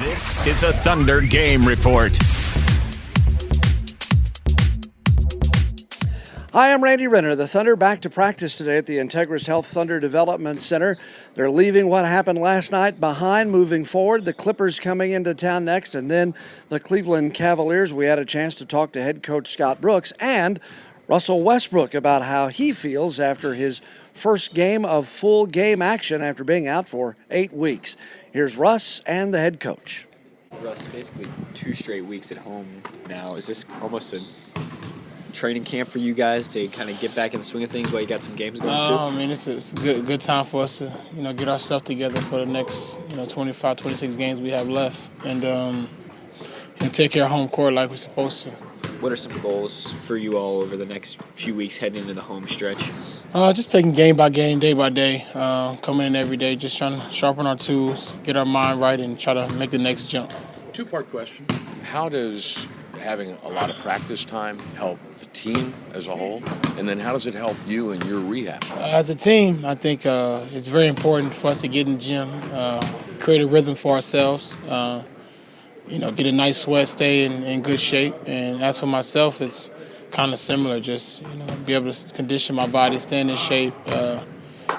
This is a Thunder Game Report. Hi, I'm Randy Renner. The Thunder back to practice today at the Integris Health Thunder Development Center. They're leaving what happened last night behind, moving forward. The Clippers coming into town next, and then the Cleveland Cavaliers. We had a chance to talk to head coach Scott Brooks and Russell Westbrook about how he feels after his first game of full game action after being out for 8 weeks. Here's Russ and the head coach. Russ, basically 2 straight weeks at home now. Is this almost a training camp for you guys to kind of get back in the swing of things while you got some games going too? I mean, it's a good time for us to, get our stuff together for the next, 25, 26 games we have left, and take care of home court like we're supposed to. What are some goals for you all over the next few weeks heading into the home stretch? Just taking game by game, day by day, coming in every day, just trying to sharpen our tools, get our mind right, and try to make the next jump. 2-part question. How does having a lot of practice time help the team as a whole? And then how does it help you in your rehab? As a team, I think it's very important for us to get in the gym, create a rhythm for ourselves, get a nice sweat, stay in good shape. And as for myself, it's kind of similar, just, be able to condition my body, stay in shape,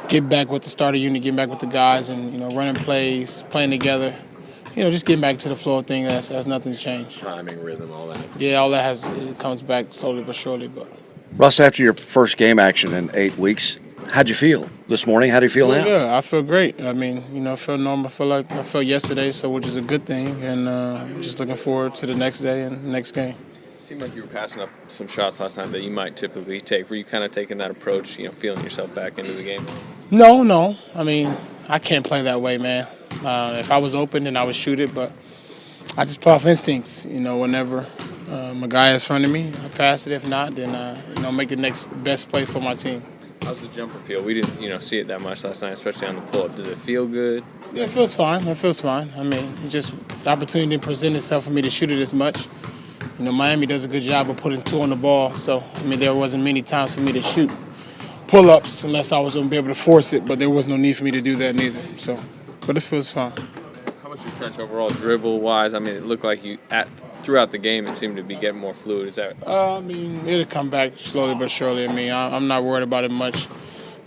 get back with the starter unit, get back with the guys and, running plays, playing together. Just getting back to the flow of things has nothing changed. Timing, rhythm, all that. Yeah, all that it comes back slowly but surely. But Russ, after your first game action in 8 weeks, how'd you feel this morning? How do you feel now? Yeah, I feel great. I mean, I feel normal. I feel like I felt yesterday, which is a good thing. And just looking forward to the next day and the next game. It seemed like you were passing up some shots last night that you might typically take. Were you kind of taking that approach, feeling yourself back into the game? No. I mean, I can't play that way, man. If I was open, then I would shoot it, but I just play off instincts. Whenever a guy is in front of me, I pass it. If not, then make the next best play for my team. How's the jumper feel? We didn't, see it that much last night, especially on the pull-up. Does it feel good? Yeah, it feels fine. I mean, just the opportunity didn't present itself for me to shoot it as much. Miami does a good job of putting 2 on the ball, so, there wasn't many times for me to shoot pull-ups unless I was going to be able to force it, but there was no need for me to do that neither. So, but it feels fine. How much your trench overall, dribble-wise? I mean, it looked like throughout the game, it seemed to be getting more fluid. Is that? It'll come back slowly but surely. I'm not worried about it much.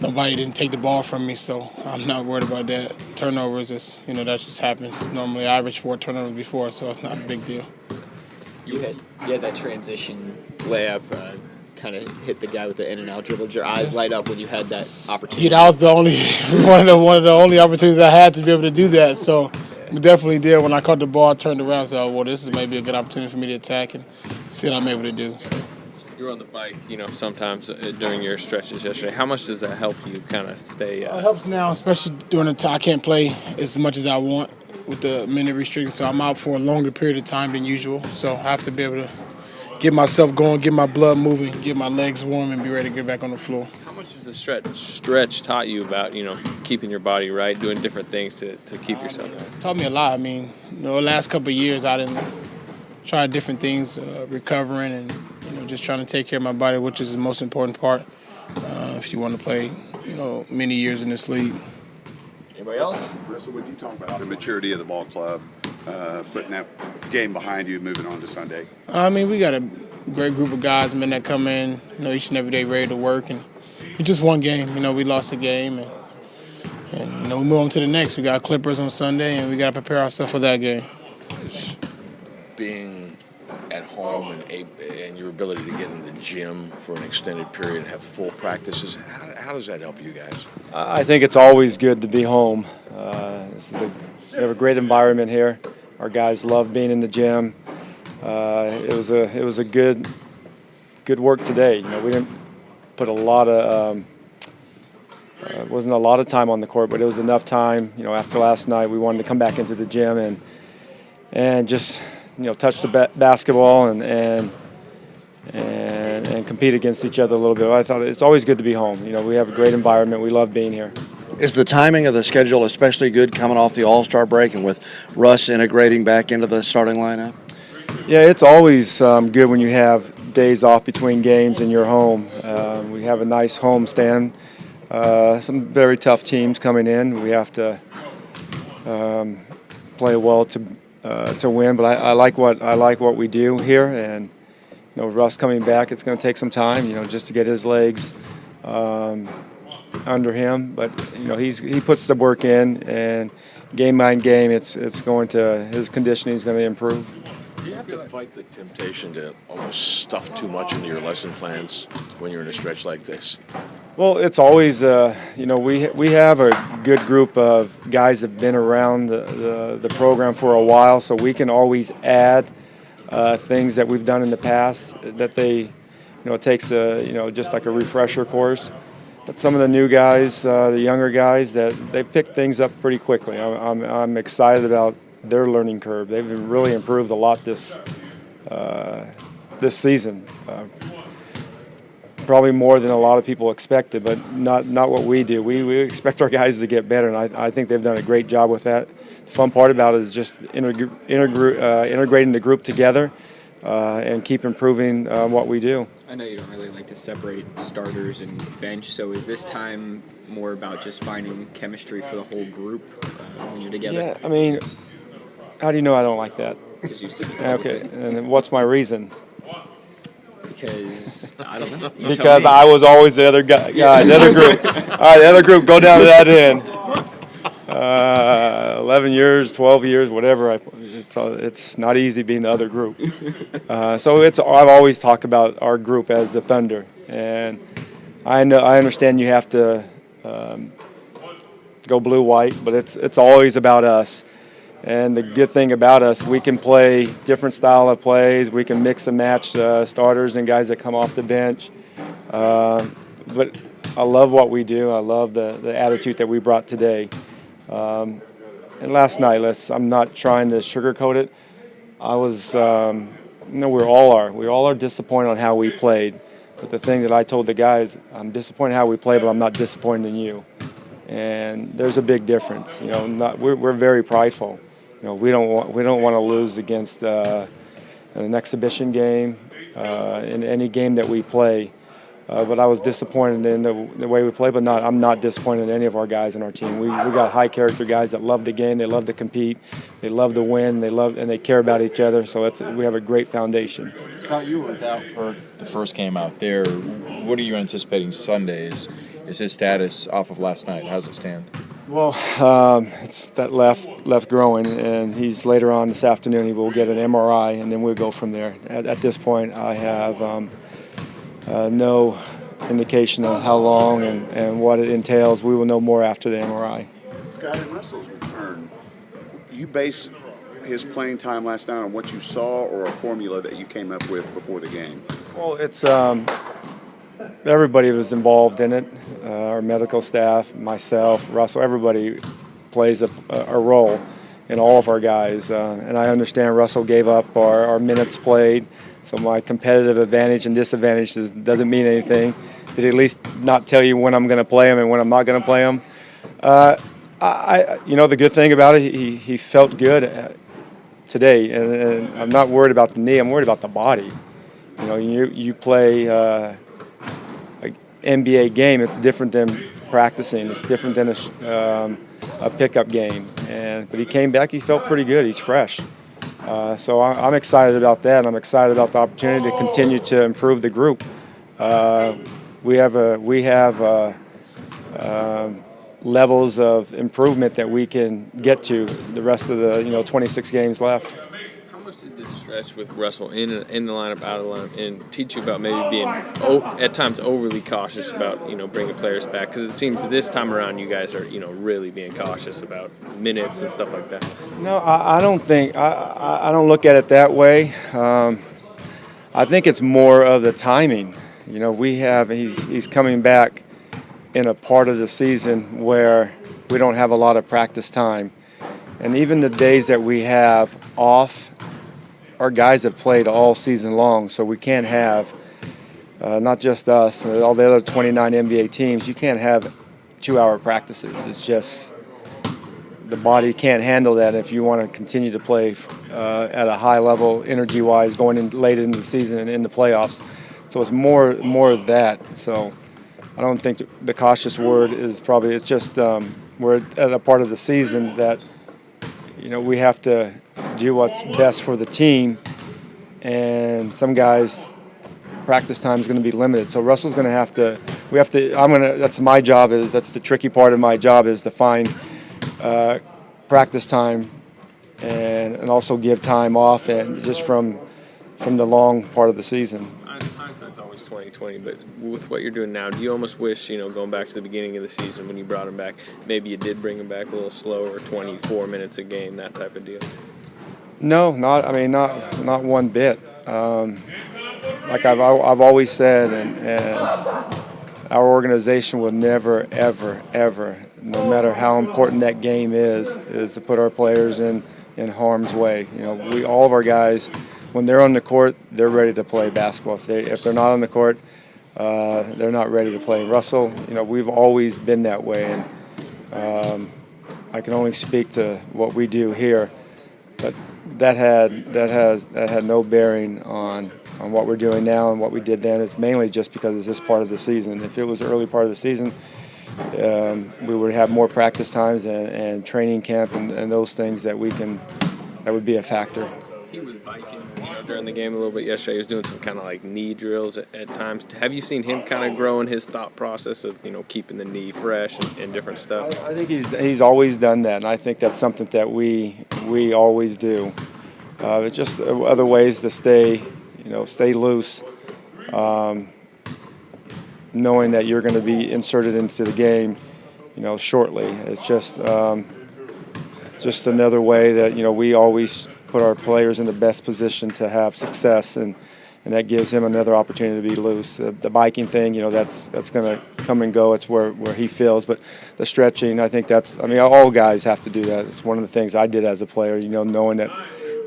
Nobody didn't take the ball from me, so I'm not worried about that. Turnovers, that just happens. Normally, I averaged 4 turnovers before, so it's not a big deal. You had that transition layup, kind of hit the guy with the in-and-out dribble. Did your eyes light up when you had that opportunity? Yeah, that was the only one of the only opportunities I had to be able to do that. So we definitely did. When I caught the ball, I turned around and said, well, this is maybe a good opportunity for me to attack and see what I'm able to do. So. You were on the bike, sometimes during your stretches yesterday. How much does that help you kind of stay? It helps now, especially during the time I can't play as much as I want with the minute restriction. So I'm out for a longer period of time than usual. So I have to be able to get myself going, get my blood moving, get my legs warm, and be ready to get back on the floor. How much has the stretch taught you about, keeping your body right, doing different things to keep yourself right? It taught me a lot. The last couple of years I didn't try different things, recovering and, just trying to take care of my body, which is the most important part if you want to play, many years in this league. Anybody else? Russell, would you talk about the maturity of the ball club, putting that game behind you, moving on to Sunday? We got a great group of guys, that come in, each and every day ready to work. And it's just one game. We lost a game, and we move on to the next. We got Clippers on Sunday, and we got to prepare ourselves for that game. Is being at home and your ability to get in the gym for an extended period and have full practices, how does that help you guys? I think it's always good to be home. We have a great environment here. Our guys love being in the gym. It was a good work today. We didn't put wasn't a lot of time on the court, but it was enough time. After last night, we wanted to come back into the gym and just touch the basketball and compete against each other a little bit. I thought it's always good to be home. We have a great environment. We love being here. Is the timing of the schedule especially good coming off the All-Star break and with Russ integrating back into the starting lineup? Yeah, it's always good when you have days off between games and you're home. We have a nice home stand. Some very tough teams coming in. We have to play well to to win, but I like what we do here, and Russ coming back, it's going to take some time, just to get his legs under him. But he puts the work in, and game by game, his conditioning is going to improve. Do you have to fight the temptation to almost stuff too much into your lesson plans when you're in a stretch like this? Well, it's always, we have a good group of guys that have been around the program for a while, so we can always add things that we've done in the past that it takes just like a refresher course. But some of the new guys, the younger guys, that they pick things up pretty quickly. I'm excited about their learning curve. They've really improved a lot this season. Probably more than a lot of people expected, but not what we do. We expect our guys to get better, and I think they've done a great job with that. The fun part about it is just integrating the group together and keep improving what we do. I know you don't really like to separate starters and bench, so is this time more about just finding chemistry for the whole group when you're together? Yeah, I mean, how do you know I don't like that? Because you've said it. Okay, and what's my reason? Because, I don't know. Because I was always the other guy, the other group. All right, the other group, go down to that end. 11 years, 12 years, whatever. It's not easy being the other group. So I've always talked about our group as the Thunder, and I understand you have to go blue-white, but it's always about us. And the good thing about us, we can play different style of plays. We can mix and match starters and guys that come off the bench. But I love what we do. I love the attitude that we brought today. And last night, I'm not trying to sugarcoat it. I was, we all are disappointed on how we played. But the thing that I told the guys, I'm disappointed how we played, but I'm not disappointed in you. And there's a big difference. We're very prideful. We don't want to lose against an exhibition game, in any game that we play. But I was disappointed in the way we play. But I'm not disappointed in any of our guys in our team. We got high character guys that love the game. They love to compete. They love to win. And they care about each other. So we have a great foundation. Scott, you were without Hurt the first game out there. What are you anticipating Sunday? Is his status off of last night? How's it stand? Well, it's that left groin, and he's later on this afternoon. He will get an MRI, and then we'll go from there. At this point, I have no indication of how long and what it entails. We will know more after the MRI. Scott, in Russell's return, you base his playing time last night on what you saw or a formula that you came up with before the game? Well, it's everybody was involved in it. Our medical staff, myself, Russell, everybody plays a role in all of our guys. And I understand Russell gave up our minutes played, so my competitive advantage and disadvantage doesn't mean anything. Did he at least not tell you when I'm going to play him and when I'm not going to play him? The good thing about it, he felt good today, and I'm not worried about the knee. I'm worried about the body. You play an NBA game. It's different than practicing. It's different than a pickup game. But he came back. He felt pretty good. He's fresh. So I'm excited about that. And I'm excited about the opportunity to continue to improve the group. We have levels of improvement that we can get to the rest of the 26 games left. How much did this stretch with Russell in the lineup, out of the lineup, and teach you about maybe being at times overly cautious about bringing players back? Because it seems this time around you guys are really being cautious about minutes and stuff like that. No, I don't think I don't look at it that way. I think it's more of the timing. He's coming back in a part of the season where we don't have a lot of practice time. And even the days that we have off, our guys have played all season long, so we can't have, not just us, all the other 29 NBA teams, you can't have 2-hour practices. It's just the body can't handle that if you want to continue to play at a high level energy-wise going in late into the season and in the playoffs. So it's more of that. So I don't think the cautious word is probably, it's just we're at a part of the season that we have to do what's best for the team, and some guys practice time is going to be limited. So Russell's going to have to. That's my job. That's the tricky part of my job is to find practice time and also give time off and just from the long part of the season. Hindsight's always 20/20, but with what you're doing now, do you almost wish, going back to the beginning of the season when you brought him back, maybe you did bring him back a little slower, 24 minutes a game, that type of deal? No, not one bit. Like I've always said, and our organization will never, ever, ever, no matter how important that game is to put our players in harm's way. All of our guys, when they're on the court, they're ready to play basketball. If they're not on the court, they're not ready to play. Russell, we've always been that way, and I can only speak to what we do here, but that had no bearing on what we're doing now and what we did then. It's mainly just because it's this part of the season. If it was the early part of the season, we would have more practice times and training camp and those things that would be a factor. He was biking during the game a little bit yesterday. He was doing some kind of like knee drills at times. Have you seen him kind of grow in his thought process of keeping the knee fresh and different stuff? I think he's always done that, and I think that's something that we always do. It's just other ways to stay loose, knowing that you're going to be inserted into the game, shortly. It's just another way that we always put our players in the best position to have success, and that gives him another opportunity to be loose. The biking thing, that's going to come and go. It's where he feels, but the stretching, I think all guys have to do that. It's one of the things I did as a player, knowing that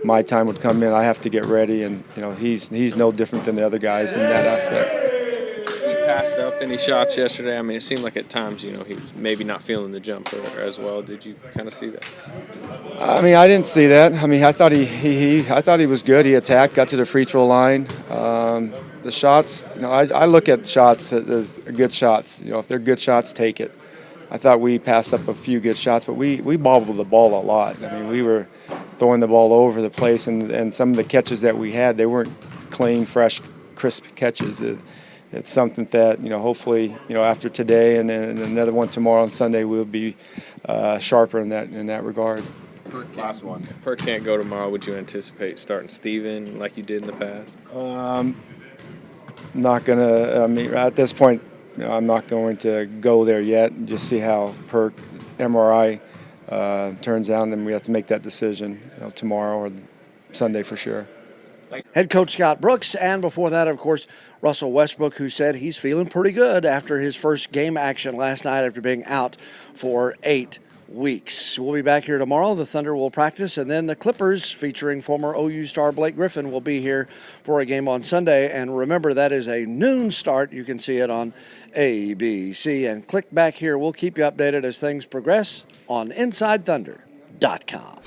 my time would come in, I have to get ready, and he's no different than the other guys in that aspect. He passed up any shots yesterday. It seemed like at times, he was maybe not feeling the jumper as well. Did you kind of see that? I didn't see that. I thought he was good. He attacked, got to the free throw line. The shots, I look at shots as good shots. If they're good shots, take it. I thought we passed up a few good shots, but we bobbled the ball a lot. We were throwing the ball over the place, and some of the catches that we had, they weren't clean, fresh, crisp catches. It's something that, hopefully, after today and then another one tomorrow on Sunday, we'll be sharper in that regard. Last one. If Perk can't go tomorrow, would you anticipate starting Steven like you did in the past? Not gonna. At this point, I'm not going to go there yet. Just see how Perk MRI turns out, and then we have to make that decision tomorrow or Sunday for sure. Head coach Scott Brooks, and before that, of course, Russell Westbrook, who said he's feeling pretty good after his first game action last night after being out for 8 weeks. We'll be back here tomorrow. The Thunder will practice, and then the Clippers, featuring former OU star Blake Griffin, will be here for a game on Sunday. And remember, that is a noon start. You can see it on ABC. And click back here. We'll keep you updated as things progress on InsideThunder.com.